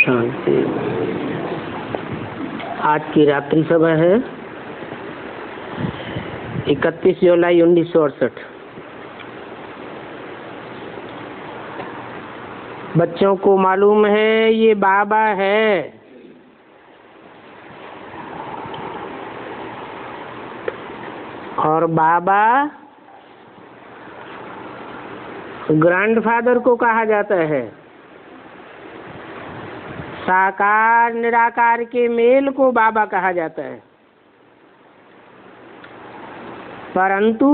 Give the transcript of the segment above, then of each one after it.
शांति। आज की रात्रि सभा है 31 जुलाई 1968। बच्चों को मालूम है ये बाबा है, और बाबा ग्रैंडफादर को कहा जाता है। साकार निराकार के मेल को बाबा कहा जाता है, परंतु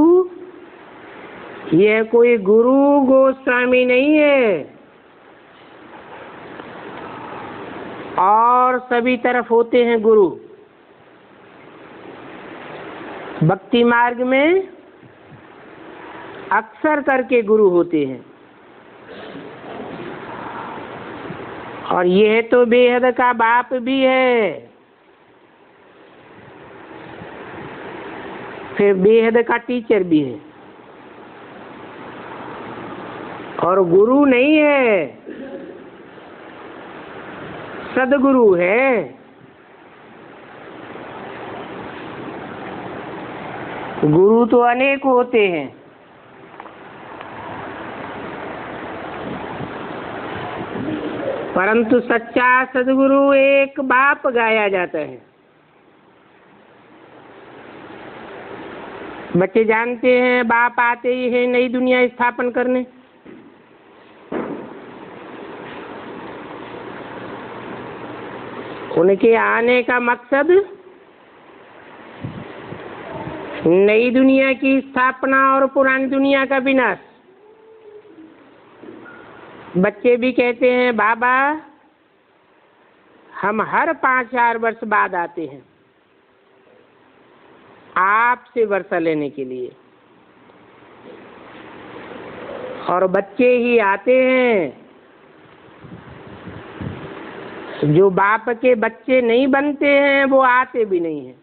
यह कोई गुरु गोस्वामी नहीं है। और सभी तरफ होते हैं गुरु। भक्ति मार्ग में अक्सर करके गुरु होते हैं, और यह तो बेहद का बाप भी है, फिर बेहद का टीचर भी है, और गुरु नहीं है, सदगुरु है। गुरु तो अनेक होते हैं, परंतु सच्चा सदगुरु एक बाप गाया जाता है। बच्चे जानते हैं बाप आते ही है नई दुनिया स्थापन करने। उनके आने का मकसद नई दुनिया की स्थापना और पुरानी दुनिया का विनाश। बच्चे भी कहते हैं बाबा हम हर 5-4 वर्ष बाद आते हैं आपसे वर्षा लेने के लिए, और बच्चे ही आते हैं। जो बाप के बच्चे नहीं बनते हैं वो आते भी नहीं हैं।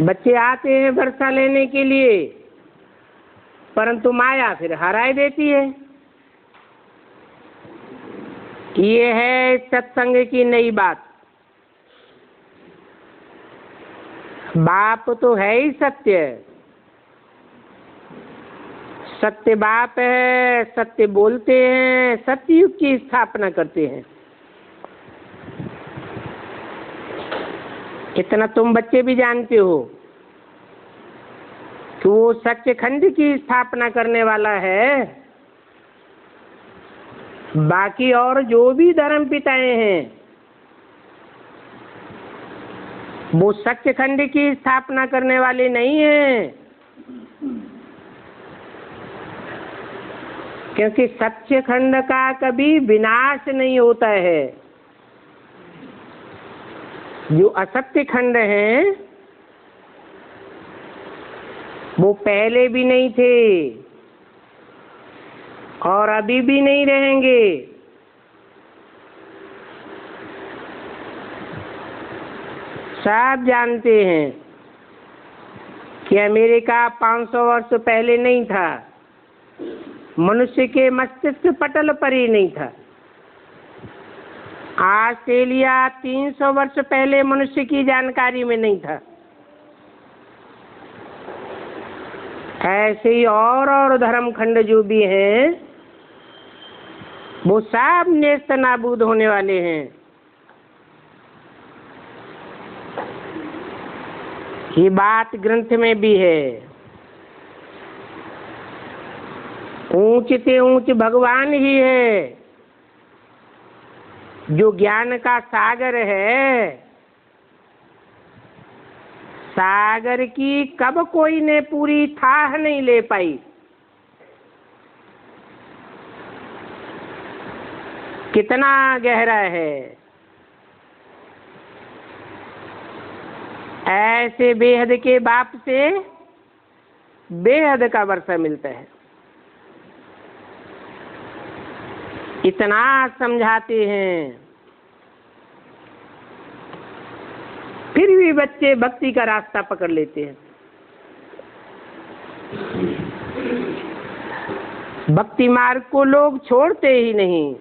बच्चे आते हैं वर्षा लेने के लिए, परंतु माया फिर हराए देती है। ये है सत्संग की नई बात। बाप तो है ही सत्य, सत्य बाप है, सत्य बोलते हैं, सत्ययुग की स्थापना करते हैं। इतना तुम बच्चे भी जानते हो कि वो सच्चखंड की स्थापना करने वाला है। बाकी और जो भी धर्म पिताएं हैं वो सच्चखंड की स्थापना करने वाले नहीं हैं, क्योंकि सच्चखंड का कभी विनाश नहीं होता है। जो असत्य खंड हैं वो पहले भी नहीं थे और अभी भी नहीं रहेंगे। सब जानते हैं कि अमेरिका 500 वर्ष पहले नहीं था, मनुष्य के मस्तिष्क पटल पर ही नहीं था। ऑस्ट्रेलिया 300 वर्ष पहले मनुष्य की जानकारी में नहीं था। ऐसे ही और धर्मखंड जो भी हैं वो सब नेस्त नाबूद होने वाले हैं। ये बात ग्रंथ में भी है। ऊंच से ऊंच भगवान ही है, जो ज्ञान का सागर है। सागर की कब कोई ने पूरी थाह नहीं ले पाई। कितना गहरा है। ऐसे बेहद के बाप से बेहद का वर्षा मिलता है। इतना समझाते हैं, फिर भी बच्चे भक्ति का रास्ता पकड़ लेते हैं। भक्ति मार्ग को लोग छोड़ते ही नहीं।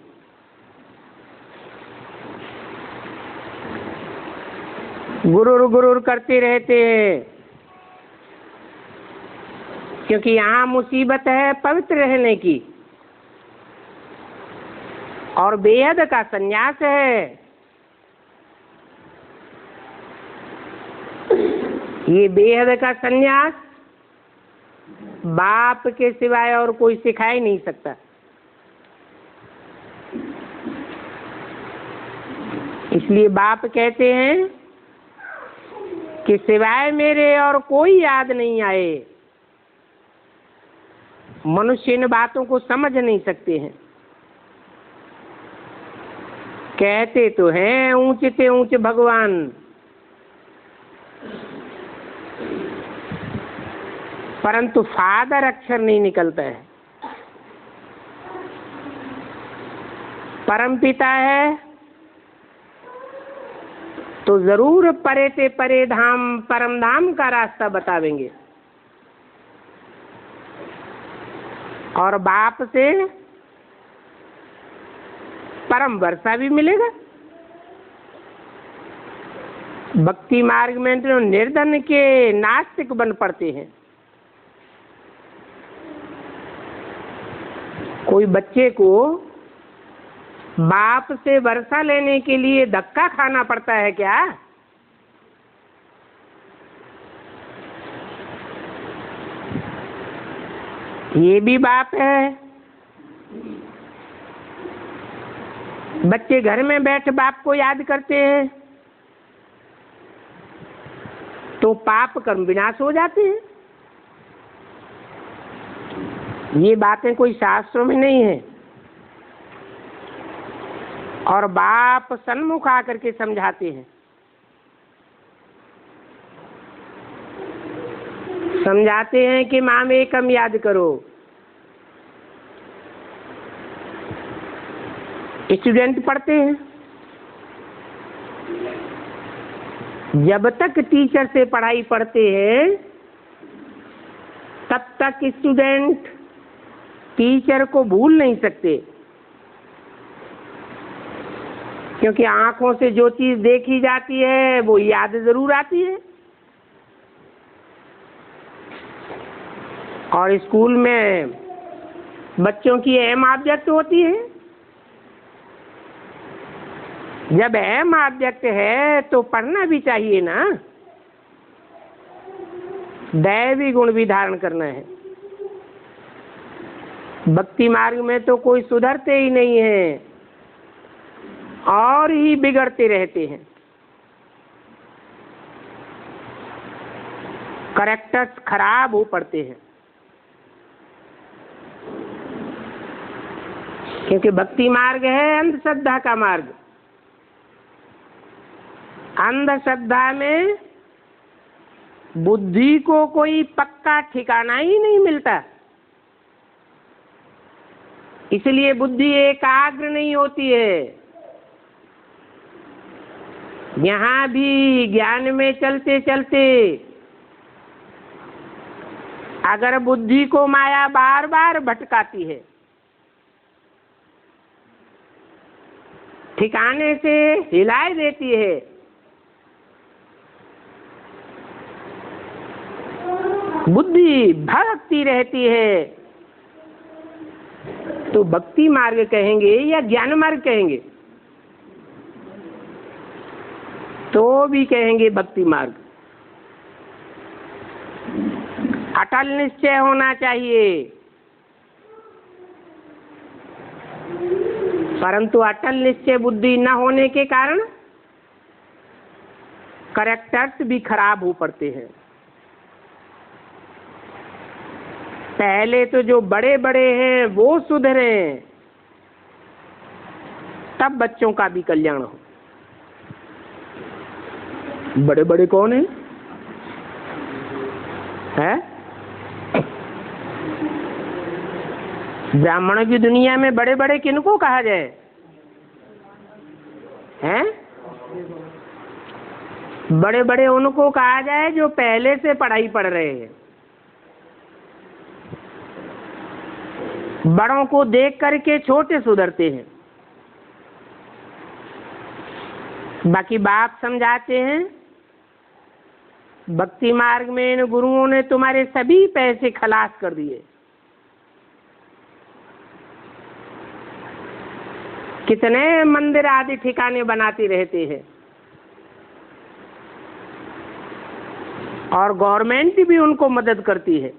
गुरुर गुरुर करते रहते हैं, क्योंकि यहाँ मुसीबत है पवित्र रहने की और बेहद का संन्यास है। ये बेहद का संन्यास बाप के सिवाय और कोई सिखा ही नहीं सकता। इसलिए बाप कहते हैं कि सिवाय मेरे और कोई याद नहीं आए। मनुष्य इन बातों को समझ नहीं सकते हैं। कहते तो हैं ऊंचे से ऊंचे भगवान, परंतु फादर अक्षर नहीं निकलता है। परम पिता है तो जरूर परे से परे धाम परम धाम का रास्ता बतावेंगे, और बाप से परम वर्षा भी मिलेगा। भक्ति मार्ग में तो निर्धन के नास्तिक बन पड़ते हैं। कोई बच्चे को बाप से वर्षा लेने के लिए धक्का खाना पड़ता है क्या? ये भी बाप है। बच्चे घर में बैठ बाप को याद करते हैं तो पाप कर्म विनाश हो जाते हैं। ये बातें कोई शास्त्रों में नहीं है, और बाप सन्मुख आकर के समझाते हैं। समझाते हैं कि माम एकम याद करो। स्टूडेंट पढ़ते हैं, जब तक टीचर से पढ़ाई पढ़ते हैं तब तक स्टूडेंट टीचर को भूल नहीं सकते, क्योंकि आंखों से जो चीज देखी जाती है वो याद जरूर आती है। और स्कूल में बच्चों की अहम ऑब्जेक्ट होती है। जब अहम ऑब्जेक्ट है तो पढ़ना भी चाहिए ना, दैवी गुण भी धारण करना है। भक्ति मार्ग में तो कोई सुधरते ही नहीं है और ही बिगड़ते रहते हैं। कैरेक्टर्स खराब हो पड़ते हैं, क्योंकि भक्ति मार्ग है अंधश्रद्धा का मार्ग। अंधश्रद्धा में बुद्धि को कोई पक्का ठिकाना ही नहीं मिलता, इसलिए बुद्धि एकाग्र नहीं होती है। यहाँ भी ज्ञान में चलते चलते अगर बुद्धि को माया बार बार भटकाती है, ठिकाने से हिलाए देती है, बुद्धि भटकती रहती है, तो भक्ति मार्ग कहेंगे या ज्ञान मार्ग कहेंगे? तो भी कहेंगे भक्ति मार्ग। अटल निश्चय होना चाहिए, परंतु अटल निश्चय बुद्धि न होने के कारण कैरेक्टर्स भी खराब हो पड़ते हैं। पहले तो जो बड़े बड़े हैं वो सुधरे, तब बच्चों का भी कल्याण हो। बड़े बड़े कौन हैं? ब्राह्मणों की दुनिया में बड़े बड़े किनको कहा जाए? हैं? बड़े बड़े उनको कहा जाए जो पहले से पढ़ाई पढ़ रहे हैं। बड़ों को देख करके छोटे सुधरते हैं। बाकी बाप समझाते हैं, भक्ति मार्ग में इन गुरुओं ने तुम्हारे सभी पैसे खलास कर दिए। कितने मंदिर आदि ठिकाने बनाते रहते हैं और गवर्नमेंट भी उनको मदद करती है।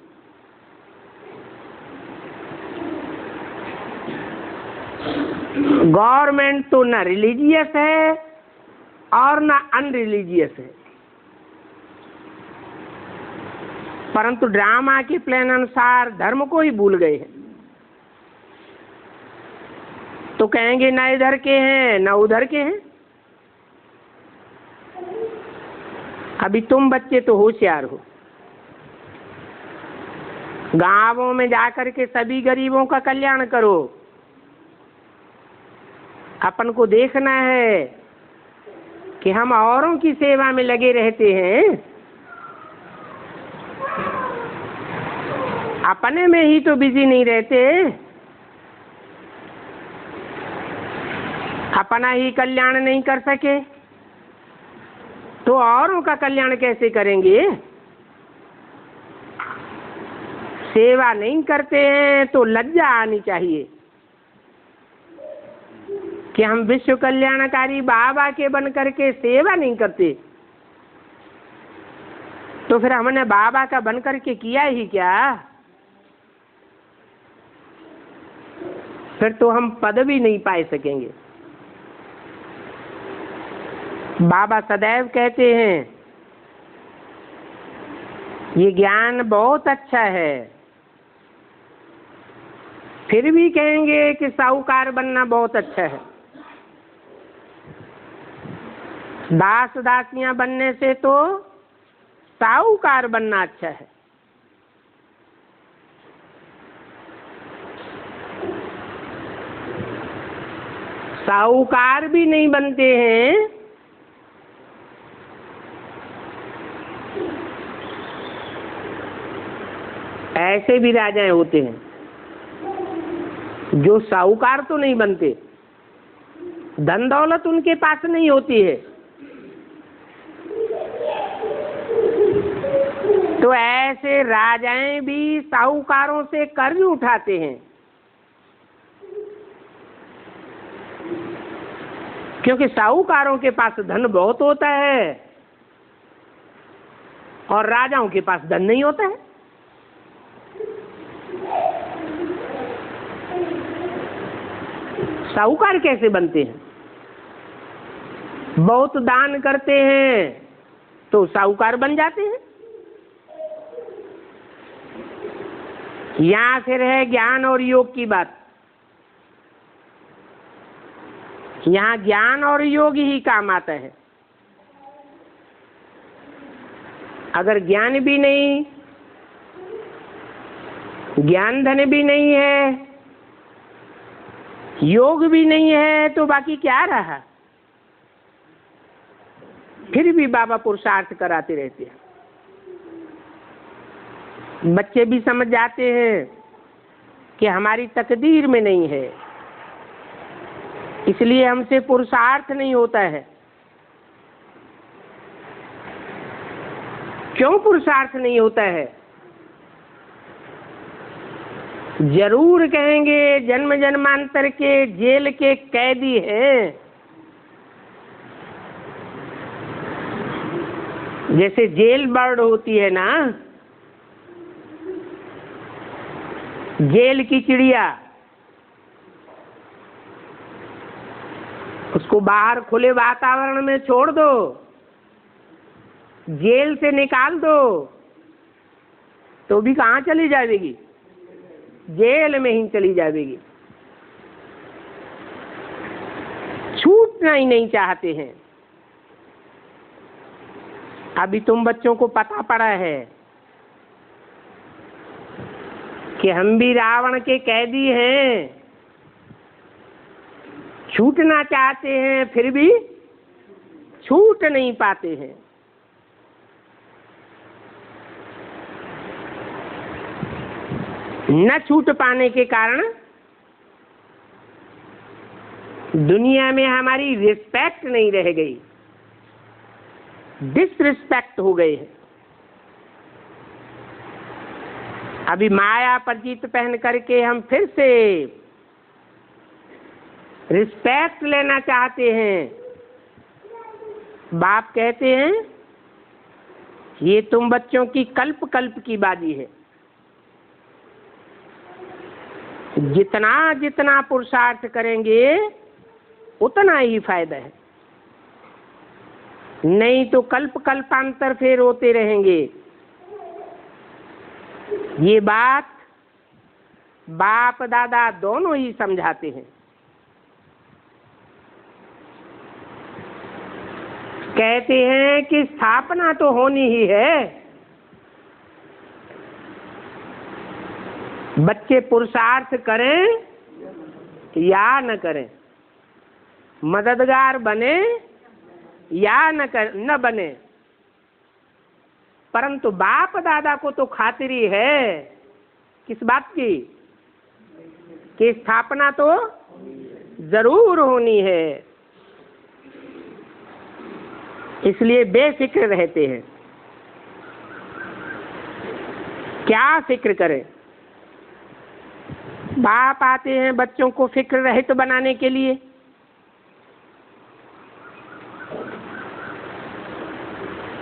गवर्नमेंट तो ना रिलीजियस है और ना अनरिलीजियस है, परंतु ड्रामा के प्लान अनुसार धर्म को ही भूल गए हैं। तो कहेंगे ना इधर के हैं ना उधर के हैं। अभी तुम बच्चे तो होशियार हो, गांवों में जाकर के सभी गरीबों का कल्याण करो। अपन को देखना है कि हम औरों की सेवा में लगे रहते हैं, अपने में ही तो बिजी नहीं रहते। अपना ही कल्याण नहीं कर सके तो औरों का कल्याण कैसे करेंगे? सेवा नहीं करते हैं तो लज्जा आनी चाहिए कि हम विश्व कल्याणकारी बाबा के बन करके सेवा नहीं करते, तो फिर हमने बाबा का बन करके किया ही क्या? फिर तो हम पद भी नहीं पा सकेंगे। बाबा सदैव कहते हैं ये ज्ञान बहुत अच्छा है, फिर भी कहेंगे कि साहूकार बनना बहुत अच्छा है। दास दासियां बनने से तो साहूकार बनना अच्छा है। साहूकार भी नहीं बनते हैं ऐसे भी राजाएं होते हैं जो साहूकार तो नहीं बनते, धन दौलत उनके पास नहीं होती है, तो ऐसे राजाएं भी साहूकारों से कर्ज उठाते हैं, क्योंकि साहूकारों के पास धन बहुत होता है और राजाओं के पास धन नहीं होता है। साहूकार कैसे बनते हैं? बहुत दान करते हैं तो साहूकार बन जाते हैं। यहां फिर है ज्ञान और योग की बात। यहां ज्ञान और योग ही काम आता है। अगर ज्ञान भी नहीं, ज्ञान धन भी नहीं है, योग भी नहीं है, तो बाकी क्या रहा? फिर भी बाबा पुरुषार्थ कराते रहते हैं। बच्चे भी समझ जाते हैं कि हमारी तकदीर में नहीं है, इसलिए हमसे पुरुषार्थ नहीं होता है। क्यों पुरुषार्थ नहीं होता है? जरूर कहेंगे जन्म जन्मांतर के जेल के कैदी हैं। जैसे जेल बर्ड होती है ना, जेल की चिड़िया, उसको बाहर खुले वातावरण में छोड़ दो, जेल से निकाल दो, तो भी कहाँ चली जाएगी? जेल में ही चली जाएगी। छूटना ही नहीं चाहते हैं। अभी तुम बच्चों को पता पड़ा है कि हम भी रावण के कैदी हैं, छूटना चाहते हैं फिर भी छूट नहीं पाते हैं। न छूट पाने के कारण दुनिया में हमारी रिस्पेक्ट नहीं रह गई, डिसरिस्पेक्ट हो गए हैं। अभी माया परिचित पहन करके हम फिर से रिस्पेक्ट लेना चाहते हैं। बाप कहते हैं ये तुम बच्चों की कल्प कल्प की बाजी है, जितना जितना पुरुषार्थ करेंगे उतना ही फायदा है, नहीं तो कल्प कल्पांतर फिर होते रहेंगे। ये बात बाप दादा दोनों ही समझाते हैं। कहते हैं कि स्थापना तो होनी ही है, बच्चे पुरुषार्थ करें या न करें, मददगार बने या न बने, परंतु बाप दादा को तो खातिरी है किस बात की कि स्थापना तो जरूर होनी है। इसलिए बेफिक्र रहते हैं। क्या फिक्र करें? बाप आते हैं बच्चों को फिक्र रहित बनाने के लिए।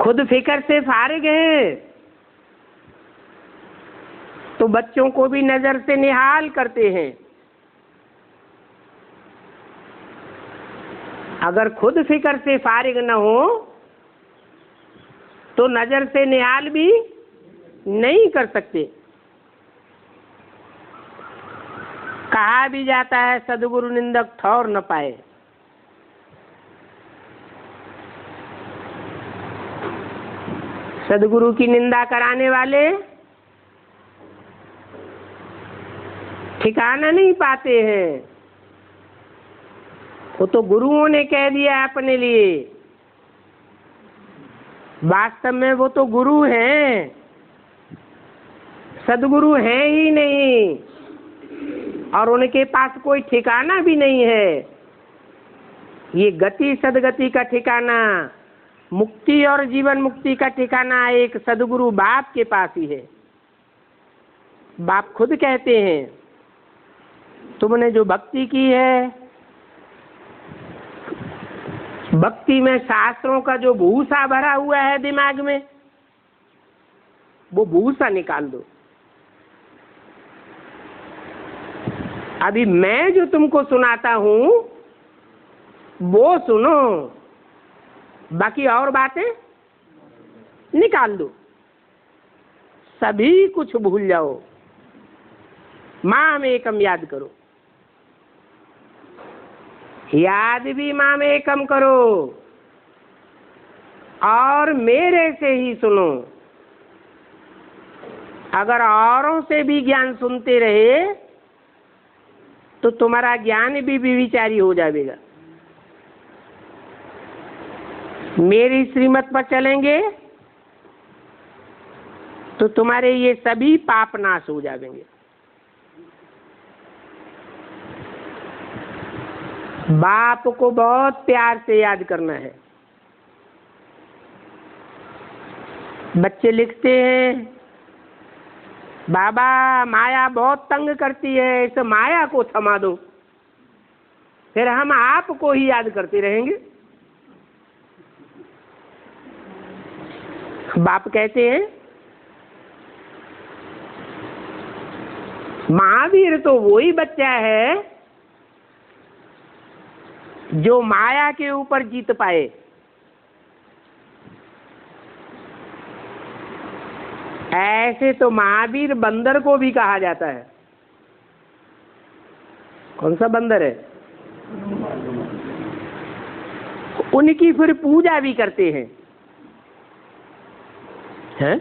खुद फिक्र से फारिग हैं तो बच्चों को भी नजर से निहाल करते हैं। अगर खुद फिक्र से फारिग न हो तो नजर से निहाल भी नहीं कर सकते। कहा भी जाता है सदगुरु निंदक ठौर न पाए। सदगुरु की निंदा कराने वाले ठिकाना नहीं पाते हैं। वो तो गुरुओं ने कह दिया अपने लिए, वास्तव में वो तो गुरु हैं, सदगुरु हैं ही नहीं, और उनके पास कोई ठिकाना भी नहीं है। ये गति सदगति का ठिकाना, मुक्ति और जीवन मुक्ति का ठिकाना एक सदगुरु बाप के पास ही है। बाप खुद कहते हैं तुमने जो भक्ति की है, भक्ति में शास्त्रों का जो भूसा भरा हुआ है दिमाग में, वो भूसा निकाल दो। अभी मैं जो तुमको सुनाता हूं वो सुनो, बाकी और बातें निकाल दो, सभी कुछ भूल जाओ। माम एकम याद करो, याद भी माम एकम करो और मेरे से ही सुनो। अगर औरों से भी ज्ञान सुनते रहे तो तुम्हारा ज्ञान भी विचारी हो जाएगा। मेरी श्रीमत पर चलेंगे तो तुम्हारे ये सभी पाप नाश हो जाएंगे। बाप को बहुत प्यार से याद करना है। बच्चे लिखते हैं बाबा माया बहुत तंग करती है, इस माया को थमा दो। फिर हम आपको ही याद करते रहेंगे। बाप कहते हैं महावीर तो वही बच्चा है जो माया के ऊपर जीत पाए। ऐसे तो महावीर बंदर को भी कहा जाता है। कौन सा बंदर है? उनकी फिर पूजा भी करते हैं, हैं?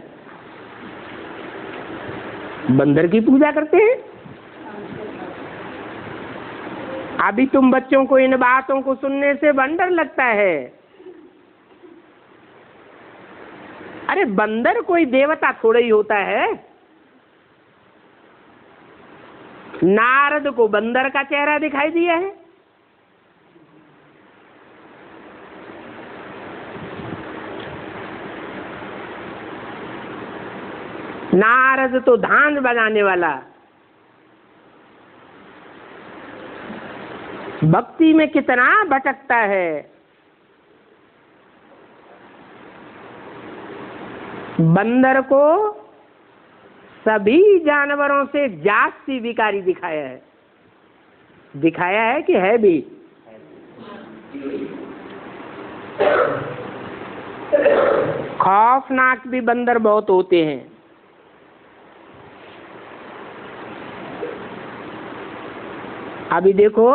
बंदर की पूजा करते हैं। अभी तुम बच्चों को इन बातों को सुनने से वंडर लगता है। अरे बंदर कोई देवता थोड़ा ही होता है। नारद को बंदर का चेहरा दिखाई दिया है। नारद तो धांज बजाने वाला, भक्ति में कितना भटकता है। बंदर को सभी जानवरों से जास्ती विकारी दिखाया है कि है भी। खौफनाक भी बंदर बहुत होते हैं। अभी देखो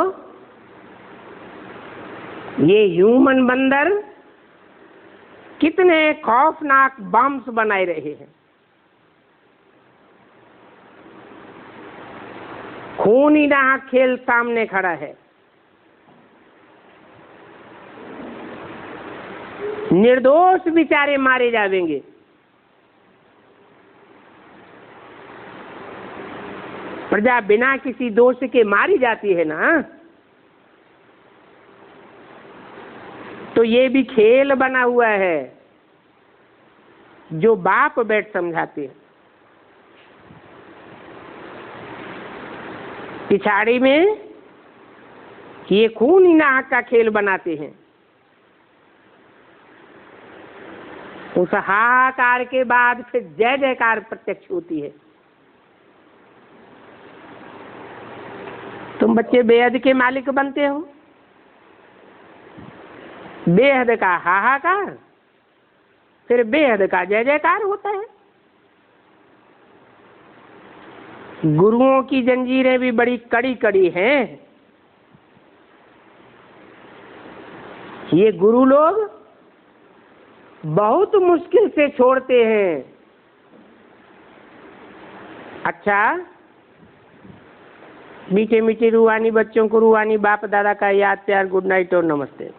ये ह्यूमन बंदर कितने खौफनाक बम्स बनाए रहे हैं। खूनी नाहक खेल सामने खड़ा है। निर्दोष बेचारे मारे जाएंगे। प्रजा बिना किसी दोष के मारी जाती है ना, तो ये भी खेल बना हुआ है जो बाप बैठ समझाते हैं। पिछाड़ी में ये खून नाहक का खेल बनाते हैं। उस हाहाकार के बाद फिर जय जयकार प्रत्यक्ष होती है। तुम बच्चे बेहद के मालिक बनते हो। बेहद का हाहाकार, फिर बेहद का जय जयकार होता है। गुरुओं की जंजीरें भी बड़ी कड़ी कड़ी हैं। ये गुरु लोग बहुत मुश्किल से छोड़ते हैं। अच्छा, मीठे मीठे रूहानी बच्चों को रूहानी बाप दादा का याद प्यार, गुड नाइट और नमस्ते।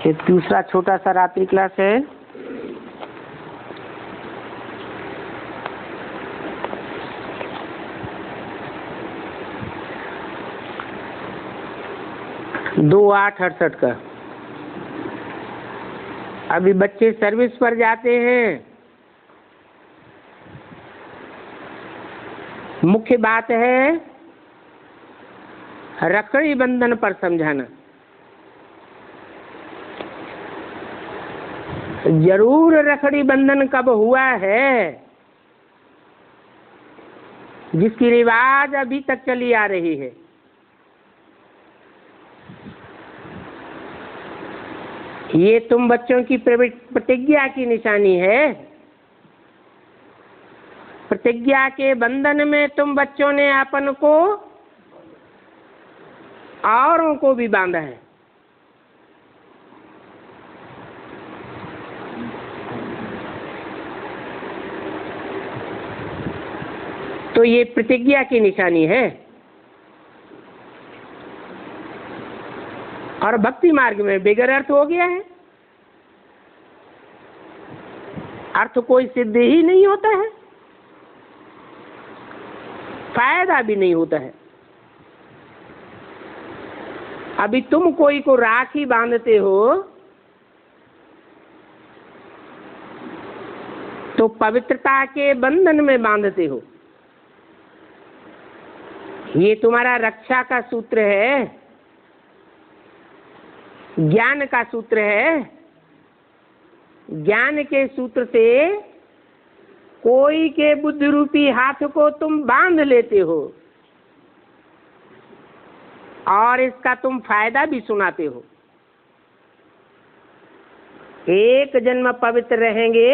ये दूसरा छोटा सा रात्रि क्लास है। दो 8:68 का। अभी बच्चे सर्विस पर जाते हैं। मुख्य बात है रखड़ी बंधन पर समझाना। जरूर रखड़ी बंधन कब हुआ है, जिसकी रिवाज अभी तक चली आ रही है। ये तुम बच्चों की प्रतिज्ञा की निशानी है। प्रतिज्ञा के बंधन में तुम बच्चों ने अपन को औरों को भी बांधा है। तो ये प्रतिज्ञा की निशानी है। और भक्ति मार्ग में बेगर अर्थ हो गया है। अर्थ कोई सिद्ध ही नहीं होता है, फायदा भी नहीं होता है। अभी तुम कोई को राखी बांधते हो तो पवित्रता के बंधन में बांधते हो। ये तुम्हारा रक्षा का सूत्र है, ज्ञान का सूत्र है। ज्ञान के सूत्र से कोई के बुद्धि रूपी हाथ को तुम बांध लेते हो और इसका तुम फायदा भी सुनाते हो। एक जन्म पवित्र रहेंगे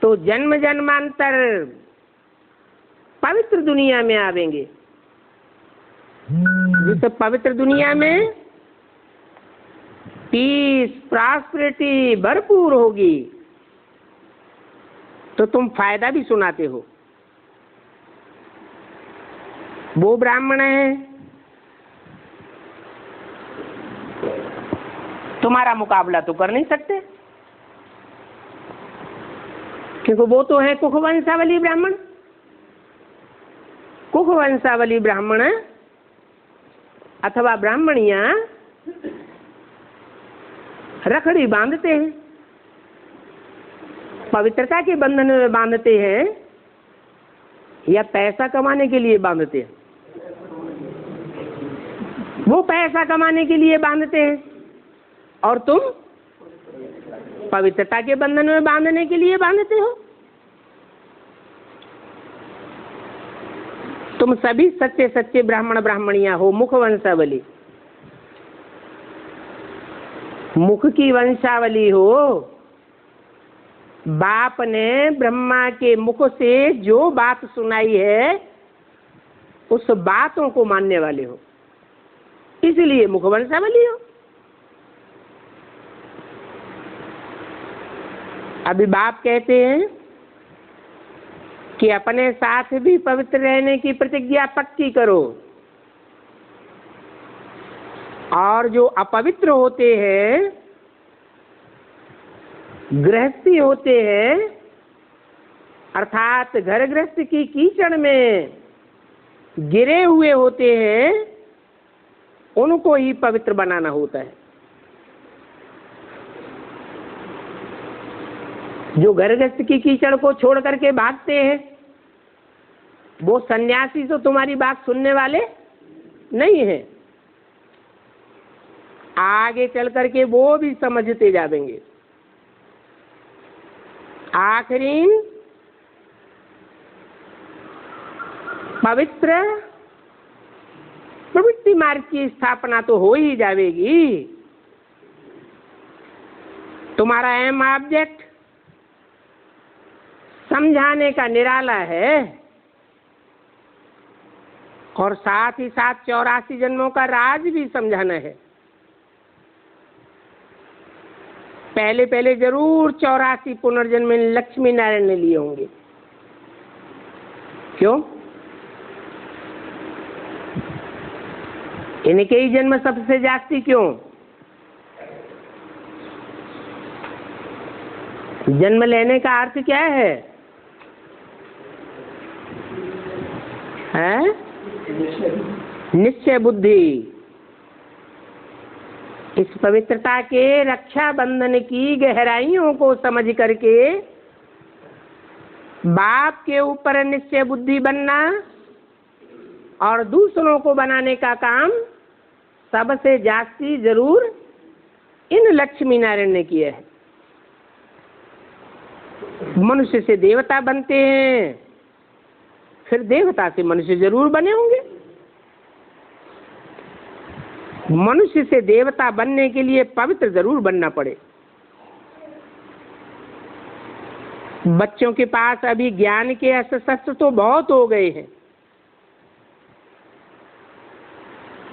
तो जन्म जन्मांतर पवित्र दुनिया में आवेंगे। जिस पवित्र दुनिया में पीस प्रॉस्पेरिटी भरपूर होगी, तो तुम फायदा भी सुनाते हो। वो ब्राह्मण है, तुम्हारा मुकाबला तो कर नहीं सकते, क्योंकि वो तो है कुख वंशावली ब्राह्मण। कुख वंशावली ब्राह्मण अथवा ब्राह्मणियां रखड़ी बांधते हैं, पवित्रता के बंधन में बांधते हैं या पैसा कमाने के लिए बांधते हैं? वो पैसा कमाने के लिए बांधते हैं और तुम पवित्रता के बंधन में बांधने के लिए बांधते हो। तुम सभी सच्चे सच्चे ब्राह्मण ब्राह्मणियां हो, मुख वंशावली, मुख की वंशावली हो। बाप ने ब्रह्मा के मुख से जो बात सुनाई है उस बातों को मानने वाले हो, इसलिए मुख वंशावली हो। अभी बाप कहते हैं कि अपने साथ भी पवित्र रहने की प्रतिज्ञा पक्की करो, और जो अपवित्र होते हैं, गृहस्थी होते हैं, अर्थात घर गृहस्थ की कीचड़ में गिरे हुए होते हैं, उनको ही पवित्र बनाना होता है। जो घर गृहस्थ की कीचड़ को छोड़ करके भागते हैं, वो सन्यासी तो तुम्हारी बात सुनने वाले नहीं है। आगे चल करके वो भी समझते जाएंगे। आखिरी पवित्र प्रवृत्ति मार्ग की स्थापना तो हो ही जाएगी। तुम्हारा एम ऑब्जेक्ट समझाने का निराला है, और साथ ही साथ 84 जन्मों का राज भी समझाना है। पहले पहले जरूर 84 पुनर्जन्म लक्ष्मी नारायण ने लिए होंगे। क्यों? इनके ही जन्म सबसे जास्ती क्यों? जन्म लेने का अर्थ क्या है? निश्चय बुद्धि। इस पवित्रता के रक्षा बंधन की गहराइयों को समझ करके बाप के ऊपर निश्चय बुद्धि बनना और दूसरों को बनाने का काम सबसे जास्ती जरूर इन लक्ष्मी नारायण ने किया है। मनुष्य से देवता बनते हैं, फिर देवता से मनुष्य जरूर बने होंगे। मनुष्य से देवता बनने के लिए पवित्र जरूर बनना पड़े। बच्चों के पास अभी ज्ञान के अस्त्र शस्त्र तो बहुत हो गए हैं,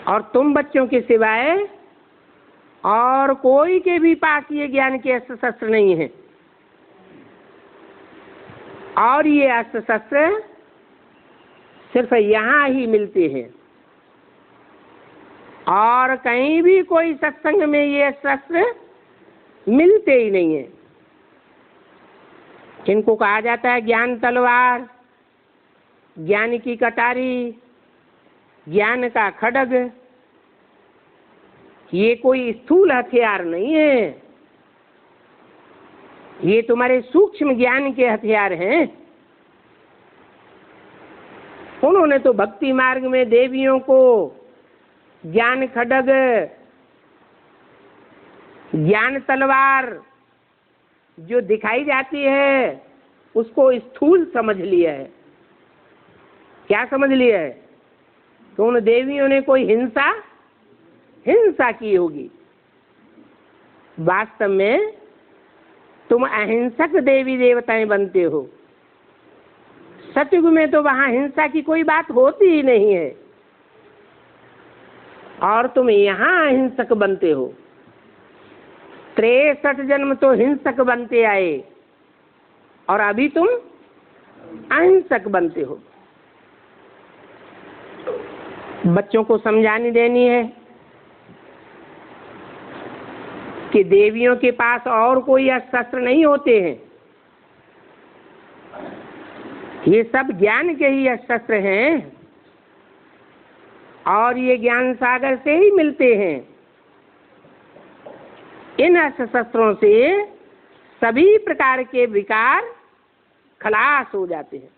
और तुम बच्चों के सिवाय और कोई के भी पास ये ज्ञान के अस्त्र शस्त्र नहीं है। और ये अस्त्र शस्त्र सिर्फ यहाँ ही मिलते हैं, और कहीं भी कोई सत्संग में ये शस्त्र मिलते ही नहीं है। इनको कहा जाता है ज्ञान तलवार, ज्ञान की कटारी, ज्ञान का खड्ग। ये कोई स्थूल हथियार नहीं है, ये तुम्हारे सूक्ष्म ज्ञान के हथियार हैं। उन्होंने तो भक्ति मार्ग में देवियों को ज्ञान खड्ग, ज्ञान तलवार जो दिखाई जाती है उसको स्थूल समझ लिया है। क्या समझ लिया है? तो उन देवियों ने कोई हिंसा की होगी। वास्तव में तुम अहिंसक देवी देवताएं बनते हो। सतयुग में तो वहां हिंसा की कोई बात होती ही नहीं है, और तुम यहाँ अहिंसक बनते हो। 63 जन्म तो हिंसक बनते आए और अभी तुम अहिंसक बनते हो। बच्चों को समझानी देनी है कि देवियों के पास और कोई शस्त्र नहीं होते हैं, ये सब ज्ञान के ही शस्त्र हैं और ये ज्ञान सागर से ही मिलते हैं। इन शस्त्रों से सभी प्रकार के विकार खलास हो जाते हैं।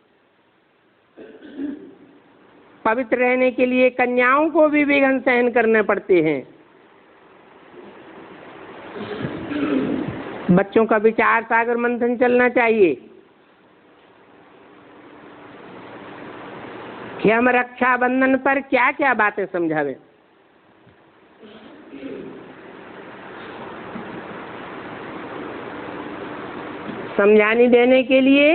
पवित्र रहने के लिए कन्याओं को भी विघ्न सहन करने पड़ते हैं। बच्चों का विचार सागर मंथन चलना चाहिए कि हम रक्षाबंधन पर क्या क्या बातें समझावें। समझाने देने के लिए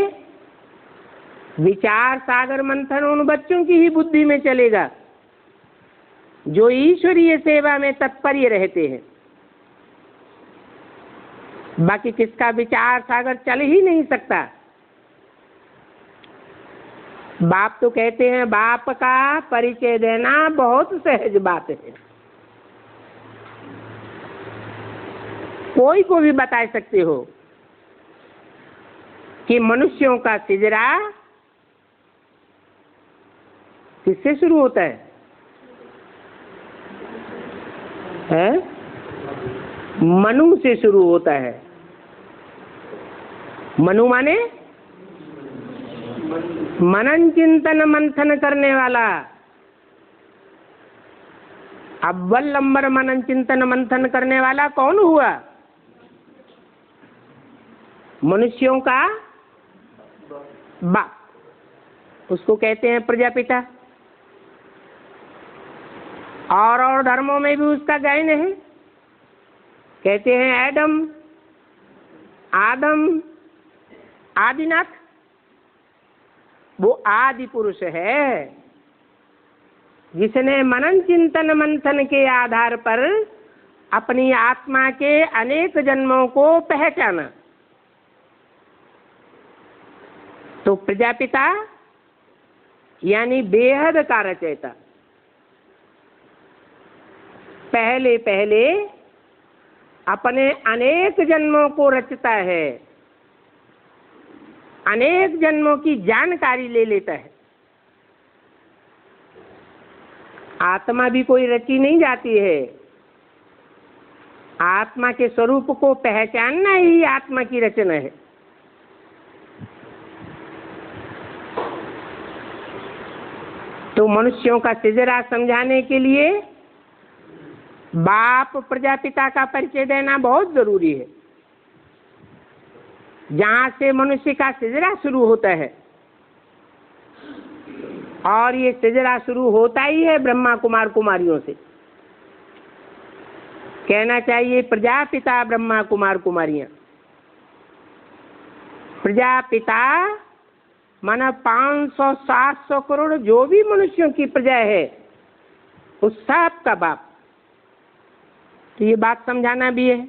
विचार सागर मंथन उन बच्चों की ही बुद्धि में चलेगा जो ईश्वरीय सेवा में तत्पर रहते हैं। बाकी किसका विचार सागर चल ही नहीं सकता। बाप तो कहते हैं बाप का परिचय देना बहुत सहज बात है। कोई को भी बता सकते हो कि मनुष्यों का सिजरा किससे शुरू होता है? मनु से शुरू होता है। मनु माने मनन चिंतन मंथन करने वाला। अव्वल नंबर मनन चिंतन मंथन करने वाला कौन हुआ? मनुष्यों का बाप, उसको कहते हैं प्रजापिता। और धर्मों में भी उसका गायन है, कहते हैं एडम, आदम, आदिनाथ। वो आदि पुरुष है जिसने मनन चिंतन मंथन के आधार पर अपनी आत्मा के अनेक जन्मों को पहचाना। तो प्रजापिता यानी बेहद का रचयिता पहले पहले अपने अनेक जन्मों को रचता है, अनेक जन्मों की जानकारी ले लेता है। आत्मा भी कोई रची नहीं जाती है। आत्मा के स्वरूप को पहचानना ही आत्मा की रचना है। तो मनुष्यों का सिजरा समझाने के लिए बाप प्रजापिता का परिचय देना बहुत जरूरी है। जहां से मनुष्य का सिजरा शुरू होता है, और ये सिजरा शुरू होता ही है ब्रह्मा कुमार कुमारियों से। कहना चाहिए प्रजापिता ब्रह्मा कुमार कुमारियां। प्रजापिता माना 500-700 करोड़ जो भी मनुष्यों की प्रजा है उस सब का बाप। तो ये बात समझाना भी है।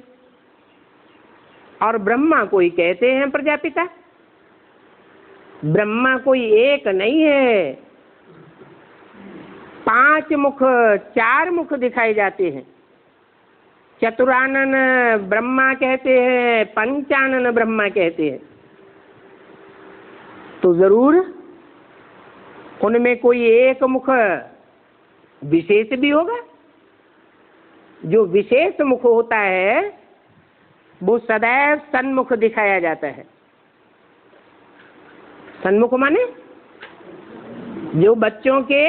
और ब्रह्मा कोई कहते हैं प्रजापिता, ब्रह्मा कोई एक नहीं है। 5 मुख 4 मुख दिखाए जाते हैं। चतुरानन ब्रह्मा कहते हैं, पंचानन ब्रह्मा कहते हैं। तो जरूर उनमें कोई एक मुख विशेष भी होगा। जो विशेष मुख होता है वो सदैव सन्मुख दिखाया जाता है। सन्मुख माने जो बच्चों के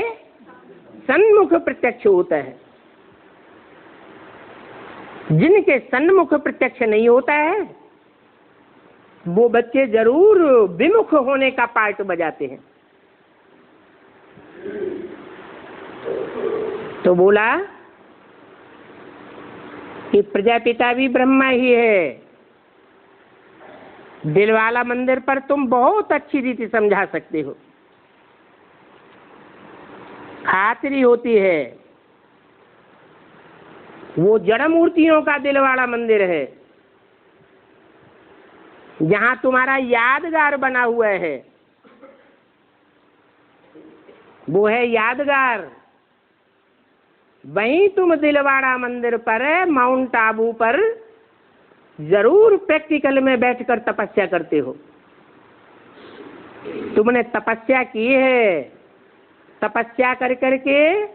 सन्मुख प्रत्यक्ष होता है। जिनके सन्मुख प्रत्यक्ष नहीं होता है वो बच्चे जरूर विमुख होने का पार्ट बजाते हैं। तो बोला कि प्रजापिता भी ब्रह्मा ही है। दिलवाला मंदिर पर तुम बहुत अच्छी रीति समझा सकते हो, खातिरी होती है। वो जड़ मूर्तियों का दिलवाड़ा मंदिर है, जहां तुम्हारा यादगार बना हुआ है, वो है यादगार। वहीं तुम दिलवाड़ा मंदिर पर, माउंट आबू पर जरूर प्रैक्टिकल में बैठकर तपस्या करते हो। तुमने तपस्या की है, तपस्या कर करके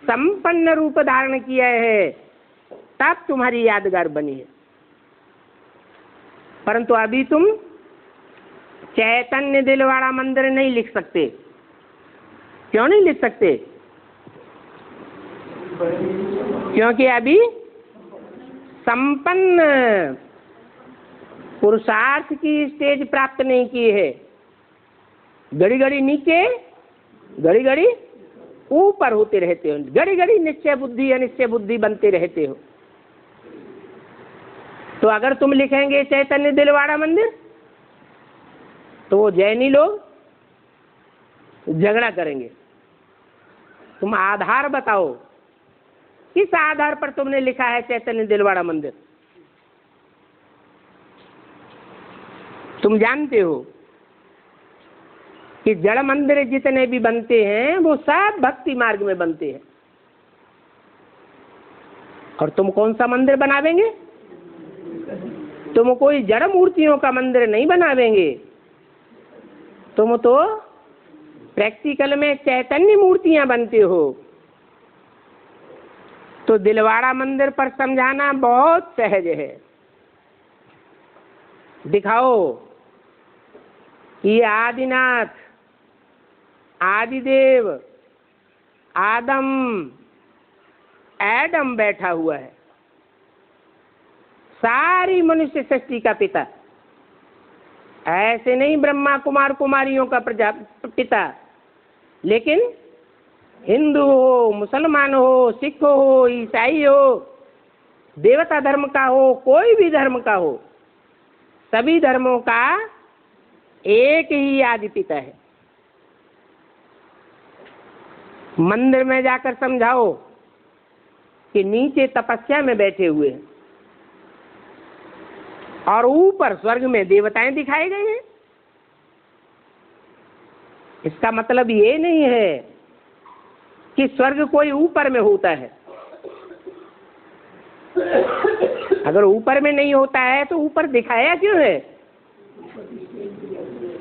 संपन्न रूप धारण किया है, तब तुम्हारी यादगार बनी है। परंतु अभी तुम चैतन्य दिलवाड़ा मंदिर नहीं लिख सकते। क्यों नहीं लिख सकते? क्योंकि अभी संपन्न पुरुषार्थ की स्टेज प्राप्त नहीं की है। घड़ी घड़ी नीचे, घड़ी घड़ी ऊपर होते रहते हो, घड़ी घड़ी निश्चय बुद्धि अनिश्चय बुद्धि बनते रहते हो। तो अगर तुम लिखेंगे चैतन्य दिलवाड़ा मंदिर, तो वो जैनी लोग झगड़ा करेंगे। तुम आधार बताओ, किस आधार पर तुमने लिखा है चैतन्य दिलवाड़ा मंदिर? तुम जानते हो कि जड़ मंदिर जितने भी बनते हैं वो सब भक्ति मार्ग में बनते हैं। और तुम कौन सा मंदिर बनावेंगे? तुम कोई जड़ मूर्तियों का मंदिर नहीं बनावेंगे, तुम तो प्रैक्टिकल में चैतन्य मूर्तियां बनते हो। तो दिलवाड़ा मंदिर पर समझाना बहुत सहज है। दिखाओ ये आदिनाथ, आदिदेव, एडम बैठा हुआ है, सारी मनुष्य सृष्टि का पिता। ऐसे नहीं ब्रह्मा कुमार कुमारियों का पिता, लेकिन हिंदू हो, मुसलमान हो, सिख हो, ईसाई हो, देवता धर्म का हो, कोई भी धर्म का हो, सभी धर्मों का एक ही आदि पिता है। मंदिर में जाकर समझाओ कि नीचे तपस्या में बैठे हुए हैं और ऊपर स्वर्ग में देवताएं दिखाए गए हैं। इसका मतलब ये नहीं है कि स्वर्ग कोई ऊपर में होता है। अगर ऊपर में नहीं होता है तो ऊपर दिखाया क्यों है?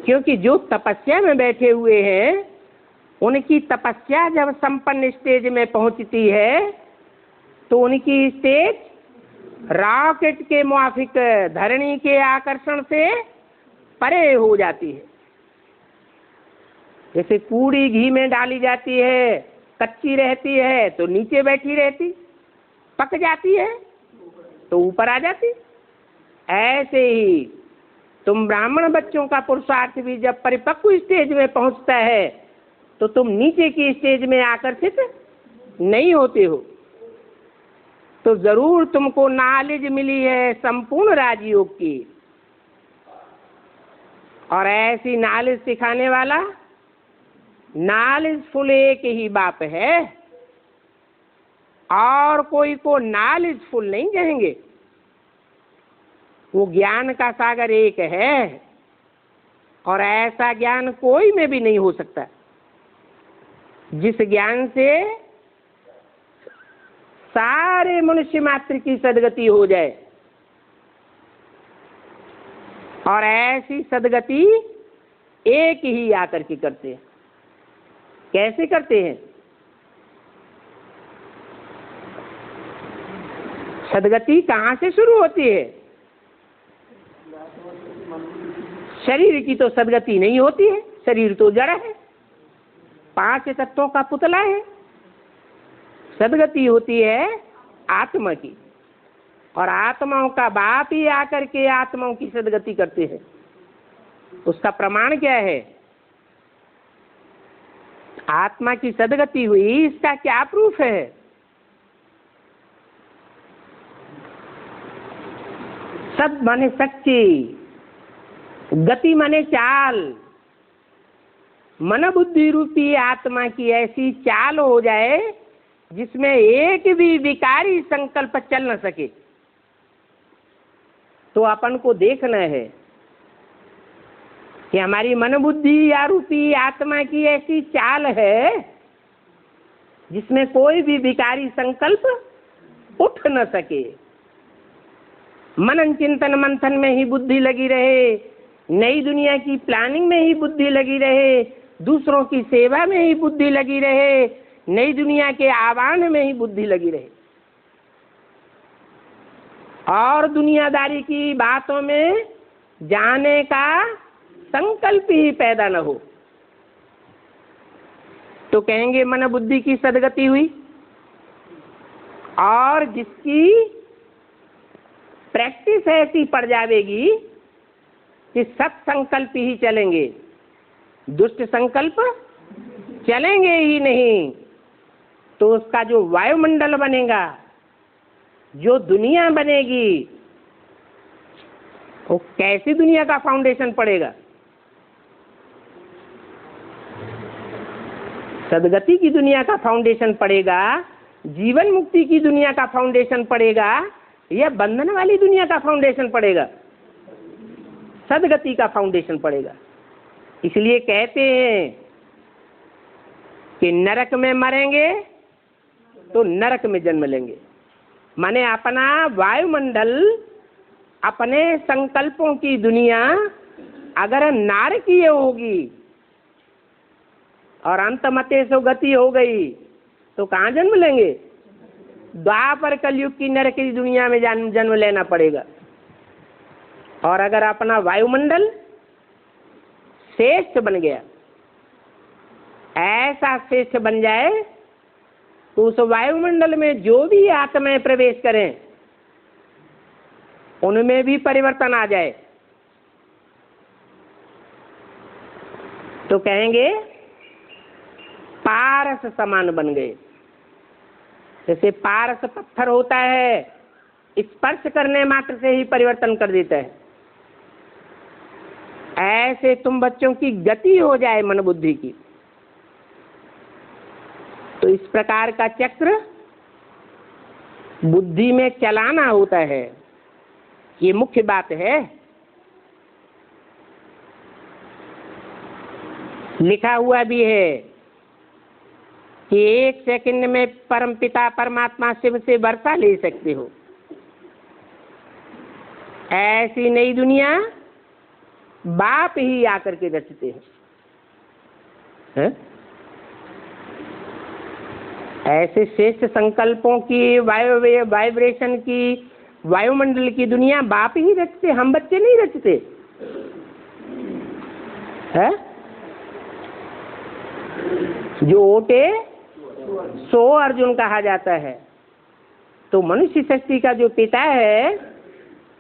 क्योंकि जो तपस्या में बैठे हुए हैं, उनकी तपस्या जब संपन्न स्टेज में पहुंचती है तो उनकी स्टेज रॉकेट के मुआफिक धरणी के आकर्षण से परे हो जाती है। जैसे पूड़ी घी में डाली जाती है, कच्ची रहती है तो नीचे बैठी रहती, पक जाती है तो ऊपर आ जाती। ऐसे ही तुम ब्राह्मण बच्चों का पुरुषार्थ भी जब परिपक्व स्टेज में पहुंचता है तो तुम नीचे की स्टेज में आकर्षित नहीं होते हो। तो जरूर तुमको नॉलेज मिली है संपूर्ण राजयोग की, और ऐसी नॉलेज सिखाने वाला नॉलेजफुल एक ही बाप है, और कोई को नॉलेजफुल नहीं कहेंगे। वो ज्ञान का सागर एक है, और ऐसा ज्ञान कोई में भी नहीं हो सकता जिस ज्ञान से सारे मनुष्य मात्र की सदगति हो जाए। और ऐसी सदगति एक ही आकर के करते हैं। कैसे करते हैं? सदगति कहाँ से शुरू होती है? शरीर की तो सदगति नहीं होती है, शरीर तो जड़ है, 5 तत्वों का पुतला है। सदगति होती है आत्मा की, और आत्माओं का बाप ही आकर के आत्माओं की सदगति करते हैं। उसका प्रमाण क्या है? आत्मा की सदगति हुई, इसका क्या प्रूफ है? सद माने सच्ची, गति माने चाल। मन बुद्धि रूपी आत्मा की ऐसी चाल हो जाए जिसमें एक भी विकारी संकल्प चल न सके। तो अपन को देखना है कि हमारी मन बुद्धि या रूपी आत्मा की ऐसी चाल है जिसमें कोई भी विकारी संकल्प उठ न सके। मनन चिंतन मंथन में ही बुद्धि लगी रहे, नई दुनिया की प्लानिंग में ही बुद्धि लगी रहे, दूसरों की सेवा में ही बुद्धि लगी रहे, नई दुनिया के आह्वान में ही बुद्धि लगी रहे, और दुनियादारी की बातों में जाने का संकल्प ही पैदा न हो, तो कहेंगे मन बुद्धि की सदगति हुई। और जिसकी प्रैक्टिस ऐसी पड़ जाएगी कि सत संकल्प ही चलेंगे, दुष्ट संकल्प चलेंगे ही नहीं, तो उसका जो वायुमंडल बनेगा, जो दुनिया बनेगी, वो कैसी दुनिया का फाउंडेशन पड़ेगा? सदगति की दुनिया का फाउंडेशन पड़ेगा, जीवन मुक्ति की दुनिया का फाउंडेशन पड़ेगा, या बंधन वाली दुनिया का फाउंडेशन पड़ेगा? सदगति का फाउंडेशन पड़ेगा। इसलिए कहते हैं कि नरक में मरेंगे तो नरक में जन्म लेंगे। माने अपना वायुमंडल, अपने संकल्पों की दुनिया अगर नारकीय होगी और अंतमते सो गति हो गई तो कहाँ जन्म लेंगे? द्वापर कलयुग की नरक की दुनिया में जन्म लेना पड़ेगा। और अगर अपना वायुमंडल श्रेष्ठ बन गया, ऐसा श्रेष्ठ बन जाए तो उस वायुमंडल में जो भी आत्माएं प्रवेश करें उनमें भी परिवर्तन आ जाए, तो कहेंगे पारस समान बन गए। जैसे पारस पत्थर होता है, स्पर्श करने मात्र से ही परिवर्तन कर देता है, ऐसे तुम बच्चों की गति हो जाए मन बुद्धि की। तो इस प्रकार का चक्र बुद्धि में चलाना होता है, ये मुख्य बात है। लिखा हुआ भी है कि 1 सेकंड में परमपिता परमात्मा शिव से वर्षा ले सकते हो। ऐसी नई दुनिया बाप ही आकर के रचते हैं। ऐसे श्रेष्ठ संकल्पों की वाइब्रेशन की वायुमंडल की दुनिया बाप ही रचते, हम बच्चे नहीं रचते हैं। जो ओटे सो अर्जुन कहा जाता है। तो मनुष्य सृष्टि का जो पिता है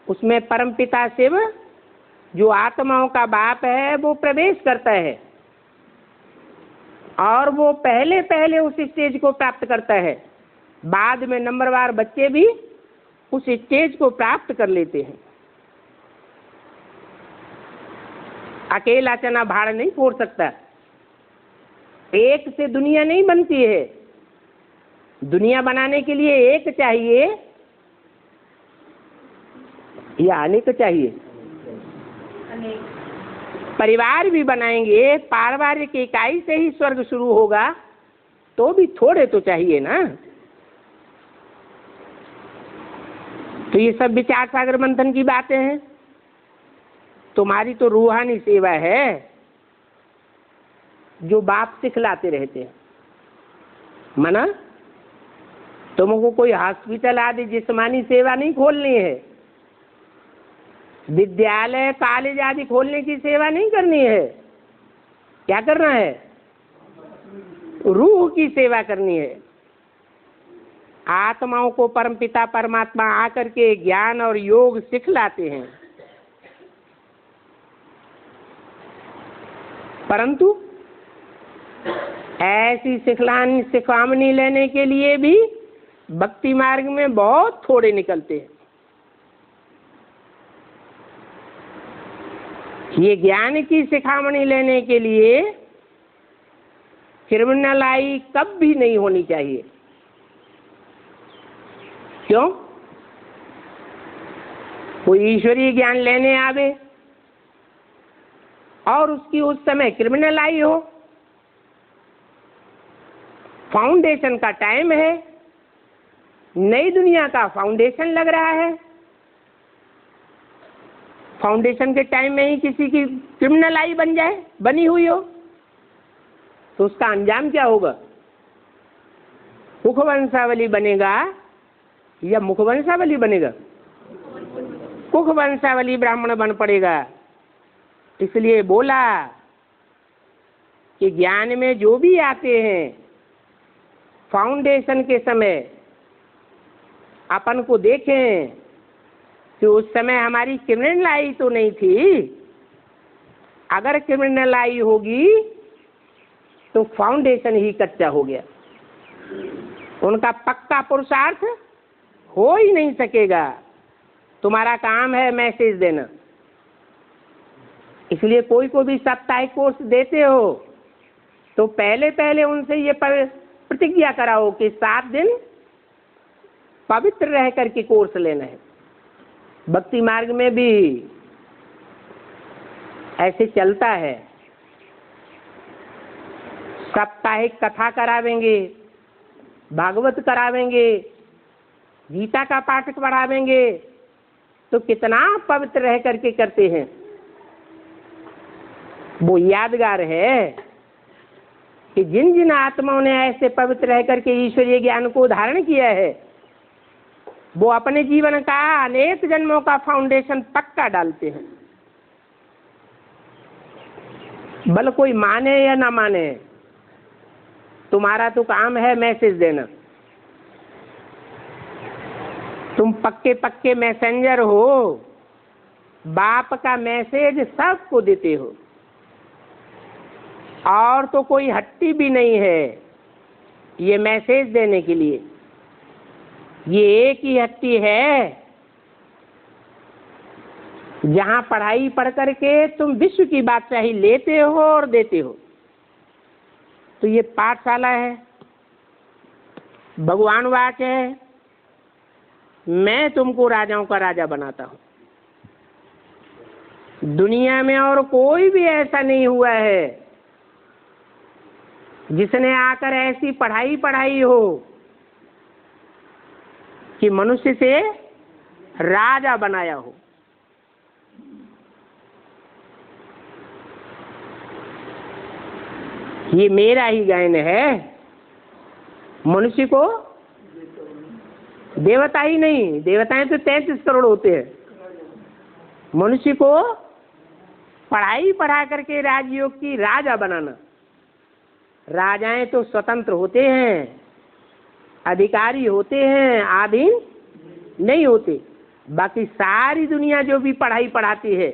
उसमें परम पिता शिव जो आत्माओं का बाप है वो प्रवेश करता है, और वो पहले पहले उस स्टेज को प्राप्त करता है। बाद में नंबरवार बच्चे भी उस स्टेज को प्राप्त कर लेते हैं। अकेला चना भाड़ नहीं फोड़ सकता, एक से दुनिया नहीं बनती है। दुनिया बनाने के लिए एक चाहिए या अनेक चाहिए? परिवार भी बनाएंगे, पारिवारिक इकाई से ही स्वर्ग शुरू होगा, तो भी थोड़े तो चाहिए ना। तो ये सब विचार सागर मंथन की बातें हैं। तुम्हारी तो रूहानी सेवा है जो बाप सिखलाते रहते हैं। मना तुमको कोई हॉस्पिटल आदि जिस्मानी सेवा नहीं खोलनी है, विद्यालय कॉलेज आदि खोलने की सेवा नहीं करनी है। क्या करना है? रूह की सेवा करनी है। आत्माओं को परमपिता परमात्मा आकर के ज्ञान और योग सिखलाते हैं। परंतु ऐसी सिखामनी लेने के लिए भी भक्ति मार्ग में बहुत थोड़े निकलते हैं। ये ज्ञान की सिखामणी लेने के लिए क्रिमिनलाई कब भी नहीं होनी चाहिए। क्यों? कोई ईश्वरीय ज्ञान लेने आवे और उसकी उस समय क्रिमिनलाई हो, फाउंडेशन का टाइम है, नई दुनिया का फाउंडेशन लग रहा है, फाउंडेशन के टाइम में ही किसी की क्रिमिनलाई बन जाए, बनी हुई हो, तो उसका अंजाम क्या होगा? मुखवंशावली बनेगा या मुखवंशावली बनेगा? मुखवंशावली ब्राह्मण बन पड़ेगा। इसलिए बोला कि ज्ञान में जो भी आते हैं फाउंडेशन के समय अपन को देखें कि उस समय हमारी क्रिमिनलाई तो नहीं थी। अगर क्रिमिनलाई होगी तो फाउंडेशन ही कच्चा हो गया, उनका पक्का पुरुषार्थ हो ही नहीं सकेगा। तुम्हारा काम है मैसेज देना। इसलिए कोई को भी साप्ताहिक कोर्स देते हो तो पहले पहले उनसे ये प्रतिज्ञा कराओ कि 7 दिन पवित्र रह करके कोर्स लेना है। भक्ति मार्ग में भी ऐसे चलता है। साप्ताहिक कथा करावेंगे, भागवत करावेंगे, गीता का पाठ पढ़ावेंगे, तो कितना पवित्र रह करके करते हैं। वो यादगार है कि जिन जिन आत्माओं ने ऐसे पवित्र रह करके ईश्वरीय ज्ञान को धारण किया है, वो अपने जीवन का अनेक जन्मों का फाउंडेशन पक्का डालते हैं। भले कोई माने या ना माने, तुम्हारा तो काम है मैसेज देना। तुम पक्के पक्के मैसेंजर हो, बाप का मैसेज सबको देते हो। और तो कोई हट्टी भी नहीं है ये मैसेज देने के लिए। ये एक ही हट्टी है जहां पढ़ाई पढ़ करके तुम विश्व की बादशाही लेते हो और देते हो। तो ये पाठशाला है, भगवान वाच है, मैं तुमको राजाओं का राजा बनाता हूं। दुनिया में और कोई भी ऐसा नहीं हुआ है जिसने आकर ऐसी पढ़ाई पढ़ाई हो कि मनुष्य से राजा बनाया हो। ये मेरा ही ज्ञान है। मनुष्य को देवता ही नहीं, देवताएं तो 33 करोड़ होते हैं। मनुष्य को पढ़ाई पढ़ा करके राजयोग की राजा बनाना। राजाएं तो स्वतंत्र होते हैं, अधिकारी होते हैं, आधीन नहीं होते। बाकी सारी दुनिया जो भी पढ़ाई पढ़ाती है,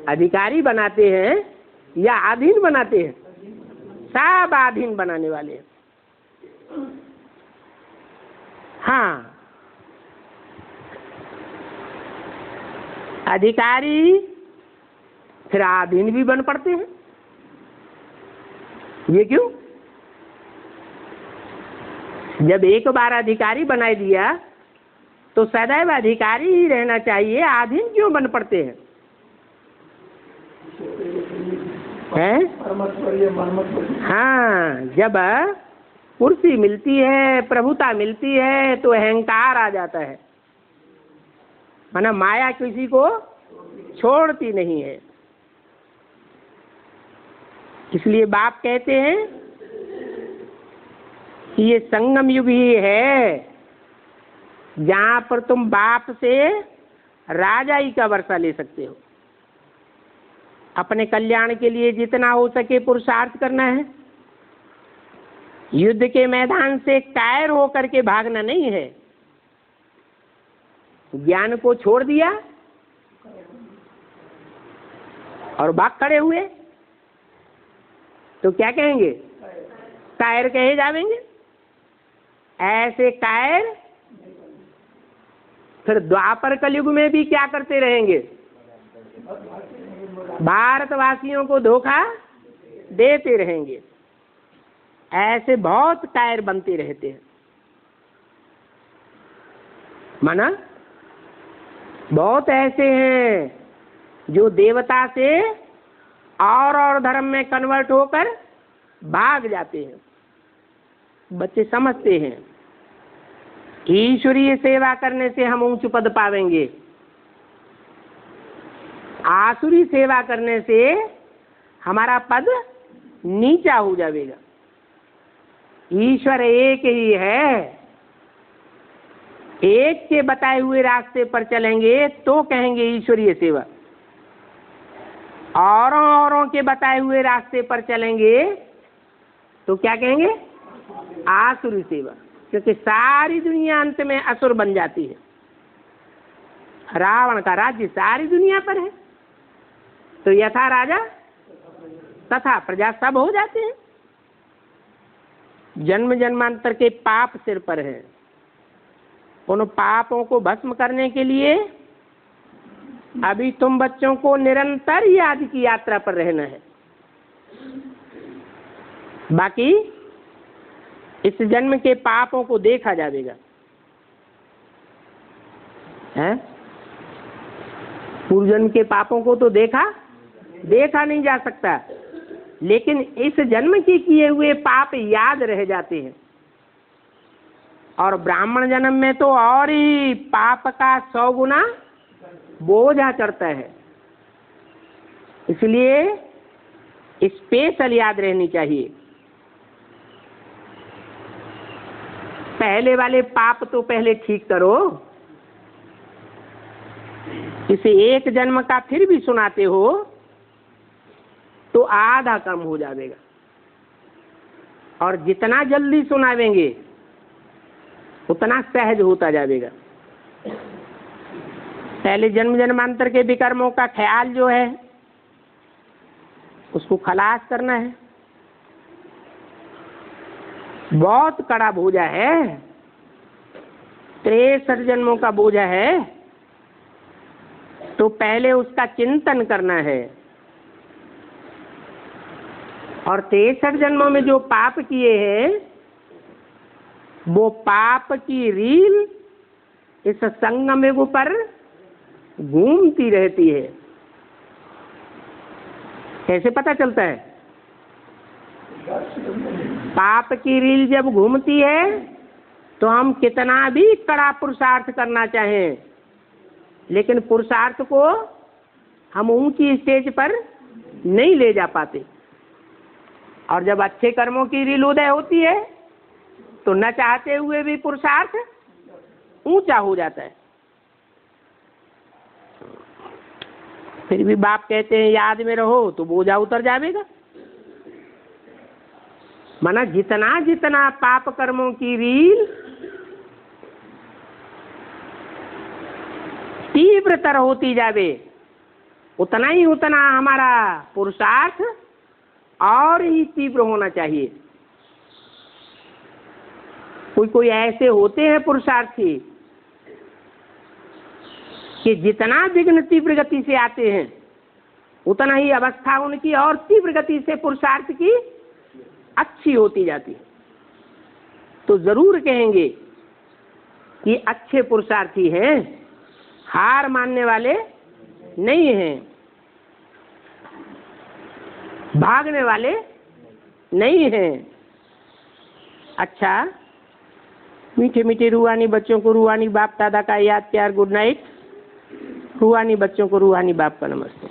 अधिकारी बनाते हैं या आधीन बनाते हैं? सब आधीन बनाने वाले हैं। हाँ, अधिकारी फिर आधीन भी बन पड़ते हैं। ये क्यों? जब एक बार अधिकारी बना दिया तो सदैव अधिकारी ही रहना चाहिए, आधीन क्यों बन पड़ते हैं? हाँ, जब कुर्सी मिलती है, प्रभुता मिलती है तो अहंकार आ जाता है, माना माया किसी को छोड़ती नहीं है। इसलिए बाप कहते हैं कि ये संगम युग ही है जहां पर तुम बाप से राजाई का वर्षा ले सकते हो। अपने कल्याण के लिए जितना हो सके पुरुषार्थ करना है। युद्ध के मैदान से कायर होकर के भागना नहीं है। ज्ञान को छोड़ दिया और भाग खड़े हुए, तो क्या कहेंगे? कायर कहे जावेंगे। ऐसे कायर फिर द्वापर कलयुग में भी क्या करते रहेंगे? भारतवासियों को धोखा देते रहेंगे। ऐसे बहुत कायर बनते रहते हैं। माना बहुत ऐसे हैं जो देवता से और धर्म में कन्वर्ट होकर भाग जाते हैं। बच्चे समझते हैं ईश्वरीय सेवा करने से हम ऊंच पद पावेंगे, आसुरी सेवा करने से हमारा पद नीचा हो जाएगा। ईश्वर एक ही है। एक के बताए हुए रास्ते पर चलेंगे तो कहेंगे ईश्वरीय सेवा, औरों के बताए हुए रास्ते पर चलेंगे तो क्या कहेंगे? आसुरी सेवा। क्योंकि सारी दुनिया अंत में असुर बन जाती है। रावण का राज्य सारी दुनिया पर है, तो यथा राजा तथा प्रजा सब हो जाते हैं। जन्म जन्मांतर के पाप सिर पर है। उन पापों को भस्म करने के लिए अभी तुम बच्चों को निरंतर याद की यात्रा पर रहना है। बाकी इस जन्म के पापों को देखा जाएगा, हैं? पूर्व जन्म के पापों को तो देखा नहीं जा सकता, लेकिन इस जन्म के किए हुए पाप याद रह जाते हैं। और ब्राह्मण जन्म में तो और ही पाप का 100 गुना बोझा चढ़ता है। इसलिए स्पेशल याद रहनी चाहिए। पहले वाले पाप तो पहले ठीक करो। इसे एक जन्म का फिर भी सुनाते हो तो आधा कम हो जाएगा। और जितना जल्दी सुनावेंगे उतना सहज होता जाएगा। पहले जन्म जन्मांतर के विकर्मों का ख्याल जो है उसको खलास करना है। बहुत कड़ा बोझा है, 63 जन्मों का बोझा है। तो पहले उसका चिंतन करना है। और 63 जन्मों में जो पाप किए हैं वो पाप की रील इस संगम युग पर घूमती रहती है। कैसे पता चलता है? पाप की रील जब घूमती है तो हम कितना भी कड़ा पुरुषार्थ करना चाहें, लेकिन पुरुषार्थ को हम ऊंची स्टेज पर नहीं ले जा पाते। और जब अच्छे कर्मों की रील उदय होती है तो न चाहते हुए भी पुरुषार्थ ऊंचा हो जाता है। फिर भी बाप कहते हैं याद में रहो तो बोझा उतर जाएगा। माना जितना जितना पाप कर्मों की रील तीव्रतर होती जावे उतना ही उतना हमारा पुरुषार्थ और ही तीव्र होना चाहिए। कोई ऐसे होते हैं पुरुषार्थी कि जितना विघ्न तीव्र गति से आते हैं उतना ही अवस्था उनकी और तीव्र गति से पुरुषार्थ की अच्छी होती जाती है। तो जरूर कहेंगे कि अच्छे पुरुषार्थी हैं, हार मानने वाले नहीं हैं, भागने वाले नहीं हैं। अच्छा, मीठे मीठे रूहानी बच्चों को रूहानी बाप दादा का याद प्यार, गुड नाइट। रूहानी बच्चों को रूहानी बाप का नमस्ते।